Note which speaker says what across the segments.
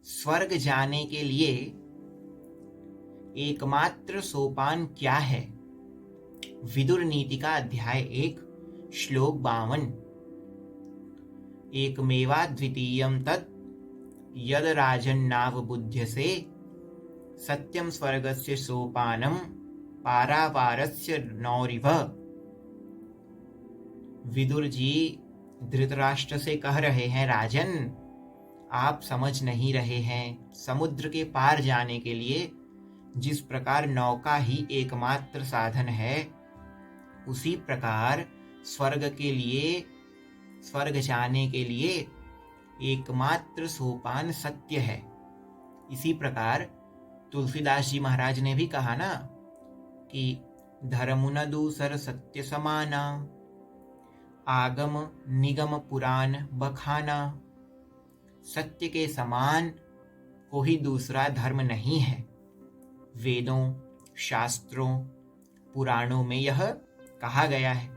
Speaker 1: स्वर्ग जाने के लिए एकमात्र सोपान क्या है? विदुर नीति का अध्याय 1 श्लोक 52। एकमेवा द्वितीयं तत् यद राजन्नावबुध्यसे सत्यम स्वर्गस्य सोपानम पारावारस्य नौरिव। विदुर जी धृतराष्ट्र से कह रहे हैं, राजन आप समझ नहीं रहे हैं। समुद्र के पार जाने के लिए जिस प्रकार नौका ही एकमात्र साधन है, उसी प्रकार स्वर्ग जाने के लिए एकमात्र सोपान सत्य है। इसी प्रकार तुलसीदास जी महाराज ने भी कहा ना कि धर्मुन दूसर सत्य समाना, आगम निगम पुराण बखाना। सत्य के समान कोई दूसरा धर्म नहीं है। वेदों, शास्त्रों, पुराणों में यह कहा गया है।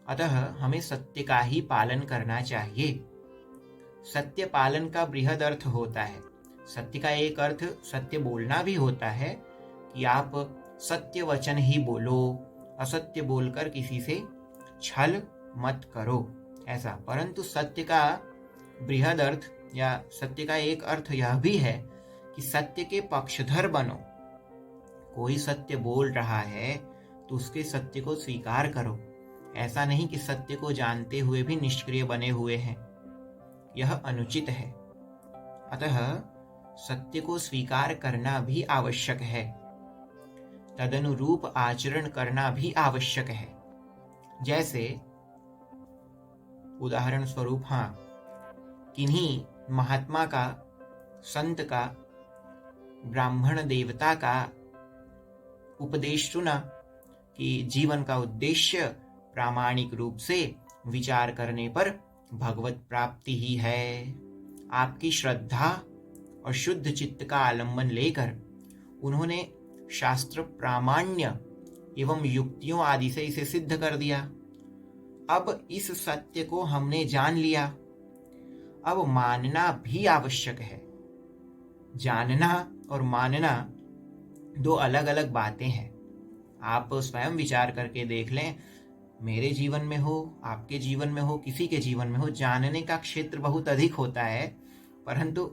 Speaker 1: अतः हमें सत्य का ही पालन करना चाहिए। सत्य पालन का बृहद अर्थ होता है। सत्य का एक अर्थ सत्य बोलना भी होता है कि आप सत्य वचन ही बोलो, असत्य बोलकर किसी से छल मत करो, ऐसा। परंतु सत्य का बृहद अर्थ या सत्य का एक अर्थ यह भी है कि सत्य के पक्षधर बनो। कोई सत्य बोल रहा है तो उसके सत्य को स्वीकार करो। ऐसा नहीं कि सत्य को जानते हुए भी निष्क्रिय बने हुए हैं, यह अनुचित है। अतः सत्य को स्वीकार करना भी आवश्यक है, तदनुरूप आचरण करना भी आवश्यक है। जैसे उदाहरण स्वरूप, किन्हीं महात्मा का, संत का, ब्राह्मण देवता का उपदेश सुना कि जीवन का उद्देश्य प्रामाणिक रूप से विचार करने पर भगवत प्राप्ति ही है। आपकी श्रद्धा और शुद्ध चित्त का आलंबन लेकर उन्होंने शास्त्र प्रामाण्य एवं युक्तियों आदि से इसे सिद्ध कर दिया। अब इस सत्य को हमने जान लिया, अब मानना भी आवश्यक है। जानना और मानना दो अलग अलग बातें हैं। आप स्वयं विचार करके देख लें, मेरे जीवन में हो, आपके जीवन में हो, किसी के जीवन में हो, जानने का क्षेत्र बहुत अधिक होता है। परंतु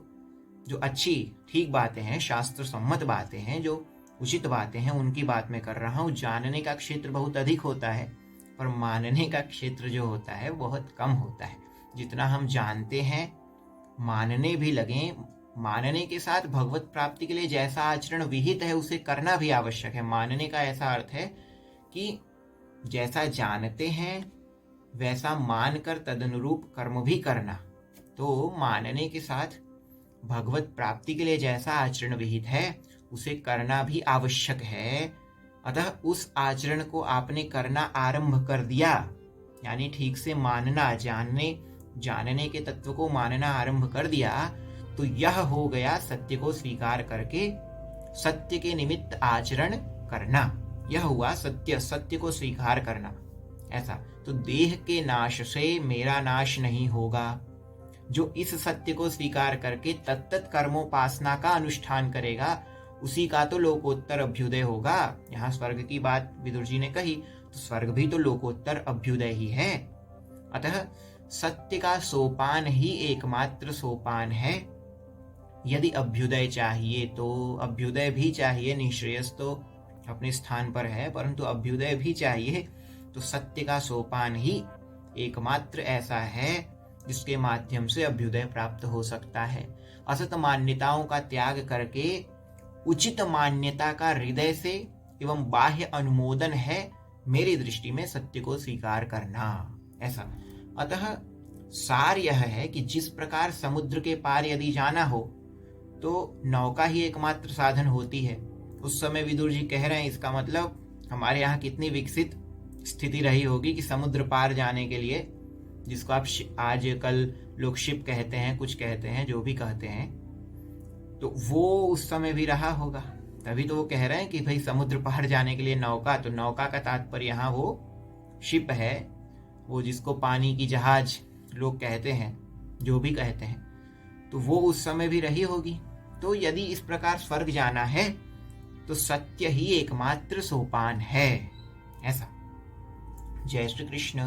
Speaker 1: जो अच्छी ठीक बातें हैं, शास्त्र सम्मत बातें हैं, जो उचित बातें हैं, उनकी बात मैं कर रहा हूँ। जानने का क्षेत्र बहुत अधिक होता है, पर मानने का क्षेत्र जो होता है बहुत कम होता है। जितना हम जानते हैं, मानने भी लगें, मानने के साथ भगवत प्राप्ति के लिए जैसा आचरण विहित है उसे करना भी आवश्यक है। मानने का ऐसा अर्थ है कि जैसा जानते हैं वैसा मानकर तदनुरूप कर्म भी करना। तो मानने के साथ भगवत प्राप्ति के लिए जैसा आचरण विहित है उसे करना भी आवश्यक है। अतः उस आचरण को आपने करना आरंभ कर दिया, यानी ठीक से मानना, जानने के तत्व को मानना आरंभ कर दिया, तो यह हो गया सत्य को स्वीकार करके सत्य के निमित्त आचरण करना। यह हुआ सत्य को स्वीकार करना, ऐसा। तो देह के नाश से मेरा नाश नहीं होगा। जो इस सत्य को स्वीकार करके तत्त कर्मोपासना का अनुष्ठान करेगा, उसी का तो लोकोत्तर अभ्युदय होगा। यहाँ स्वर्ग की बात विदुर जी ने कही, तो स्वर्ग भी तो लोकोत्तर अभ्युदय ही है। अतः सत्य का सोपान ही एकमात्र सोपान है। यदि अभ्युदय चाहिए तो अभ्युदय भी चाहिए, निःश्रेयस तो अपने स्थान पर है, परंतु अभ्युदय भी चाहिए, तो सत्य का सोपान ही एकमात्र ऐसा है जिसके माध्यम से अभ्युदय प्राप्त हो सकता है। असत मान्यताओं का त्याग करके उचित मान्यता का हृदय से एवं बाह्य अनुमोदन है मेरी दृष्टि में सत्य को स्वीकार करना, ऐसा। अतः सार यह है कि जिस प्रकार समुद्र के पार यदि जाना हो तो नौका ही एकमात्र साधन होती है। उस समय विदुर जी कह रहे हैं, इसका मतलब हमारे यहाँ कितनी विकसित स्थिति रही होगी कि समुद्र पार जाने के लिए, जिसको आप आज कल लोग शिप कहते हैं, कुछ कहते हैं, जो भी कहते हैं, तो वो उस समय भी रहा होगा। तभी तो वो कह रहे हैं कि भाई समुद्र पार जाने के लिए नौका, तो नौका का तात्पर्य यहाँ वो शिप है, वो जिसको पानी की जहाज लोग कहते हैं, जो भी कहते हैं, तो वो उस समय भी रही होगी। तो यदि इस प्रकार स्वर्ग जाना है तो सत्य ही एकमात्र सोपान है। ऐसा। जय श्री कृष्ण।